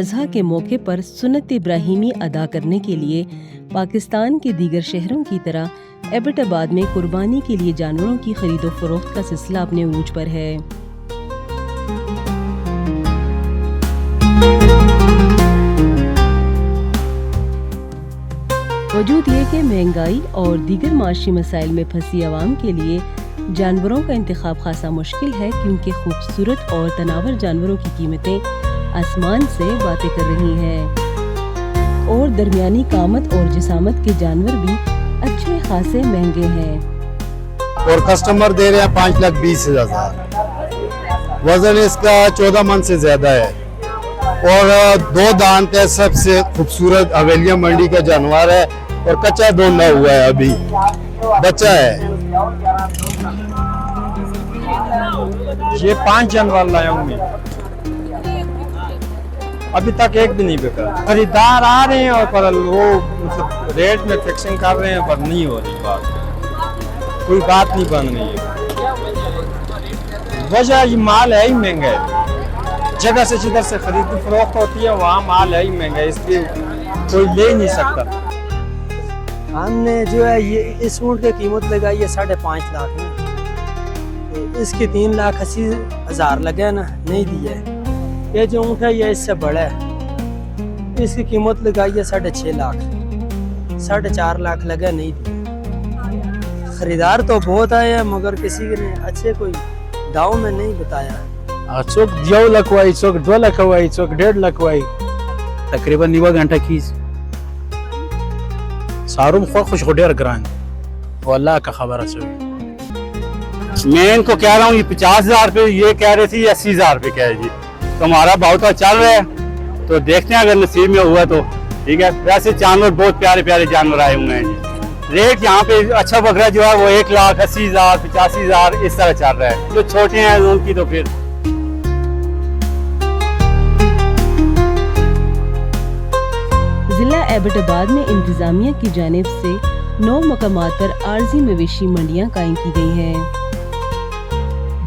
अज़हा के मौके पर सुन्नत इब्राहिमी अदा करने के लिए पाकिस्तान के दीगर शहरों की तरह एबटाबाद में कुर्बानी के लिए जानवरों की खरीदो फरोख्त का सिलसिला अपने उरूज पर है। वजूद ये कि महंगाई और दीगर माशी मसाइल में फंसी आवाम के लिए जानवरों का इंतखाब खासा मुश्किल है, क्योंकि खूबसूरत और तनावर जानवरों की कीमतें आसमान से बातें कर रही हैं और दरमियानी कामत और जिसामत के जानवर भी अच्छे खासे महंगे हैं। और कस्टमर दे रहे हैं 5,20,000। वजन इसका 14 मन से ज्यादा है और 2 दांत है। सबसे खूबसूरत हवेलिया मंडी का जानवर है और कच्चा ढूंढा हुआ है, अभी बच्चा है। ये 5 जानवर लाया हूँ मैं, अभी तक एक भी नहीं बिका। खरीदार आ रहे हैं और पर वो मतलब रेट में फिक्सिंग कर रहे हैं, पर नहीं हो रही बात, कोई बात नहीं बन रही है। वजह ये माल है ही महंगा है, जगह से जिधर से खरीद फरोख्त होती है वहाँ माल है ही महंगा है, इसलिए कोई ले नहीं सकता। हमने जो है ये इस ऊँट की कीमत लगाई है 5.5 लाख में, इसकी 3,80,000 लगे ना, नहीं दिया है। ये जो ऊँट है ये इससे बड़ा है, इसकी कीमत लगाई है 6.5 लाख, 4.5 लाख लगे, नहीं दिया। खरीदार तो बहुत आए हैं मगर किसी ने अच्छे कोई दाव में नहीं बताया। चौक 2 लाख हुआ, चौक 2 लाख हुआ, चौक 1.5 लाख हुआ, तकरीबन 9 घंटा की सारूम खुश होडेर ग्रान अल्लाह का खबर है। मैं इनको कह रहा हूँ ये 50,000 रुपये, ये कह रहे थे 80,000 रुपये कह जी। तो हमारा भाव तो चल रहा है, तो देखते हैं अगर नसीब में हुआ तो ठीक है। वैसे जानवर बहुत प्यारे प्यारे जानवर आए हुए हैं जी। रेट यहाँ पे अच्छा बकरा जो है वो 1,80,000 85,000 इस तरह चल रहा है। जो छोटे हैं उनकी तो फिर जिला एबटाबाद में इंतजामिया की जानिब से 9 मकामात पर आर्जी मवेशी मंडियां कायम की गई हैं,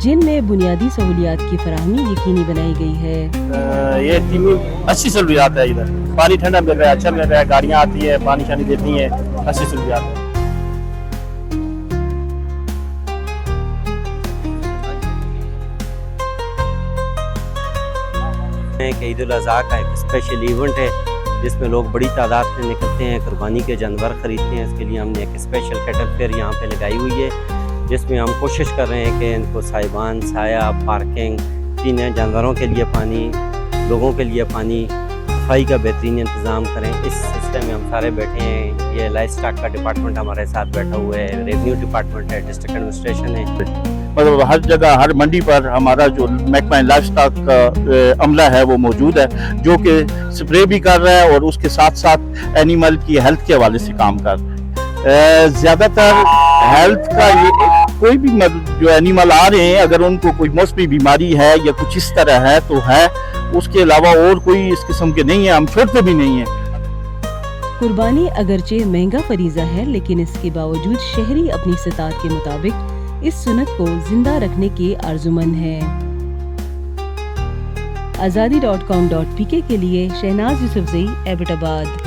जिनमें बुनियादी सहूलियात की फराहमी यकीनी बनाई गई है। ये अच्छी सहूलियात है, इधर पानी ठंडा मिल रहा है, अच्छा मिल रहा है, गाड़ियाँ आती है, पानी शानी देती है, अच्छी सहूलियात है। ईद उल अज़हा का एक स्पेशल इवेंट है जिसमें लोग बड़ी तादाद में निकलते हैं, कुर्बानी के जानवर ख़रीदते हैं। इसके लिए हमने एक स्पेशल कैटल फेयर यहाँ पे लगाई हुई है, जिसमें हम कोशिश कर रहे हैं कि इनको साइबान, साया, पार्किंग, पीने जानवरों के लिए पानी, लोगों के लिए पानी, सफाई का बेहतरीन इंतज़ाम करें। इस सिलसिले में हम सारे बैठे हैं। ये लाइफ स्टॉक का डिपार्टमेंट हमारे साथ बैठा हुआ है, रेवेन्यू डिपार्टमेंट है, डिस्ट्रिक्ट एडमिनिस्ट्रेशन है। मतलब हर जगह हर मंडी पर हमारा जो महकमा लाइफ स्टॉक का अमला है वो मौजूद है, जो कि स्प्रे भी कर रहा है और उसके साथ साथ एनिमल की हेल्थ के हवाले से काम कर रहा है। ज़्यादातर हेल्थ का ये कोई भी जो एनिमल आ रहे हैं, अगर उनको कोई मौसमी बीमारी है या कुछ इस तरह है तो है, उसके अलावा और कोई इस किस्म के नहीं है, हम छोड़ते भी नहीं है। कुर्बानी अगरचे महंगा फरीजा है, लेकिन इसके बावजूद शहरी अपनी इस्तात के मुताबिक इस सुन्नत को जिंदा रखने के आरजुमंद हैं। azadi.com.pk के लिए शहनाज यूसुफजई, एबटाबाद।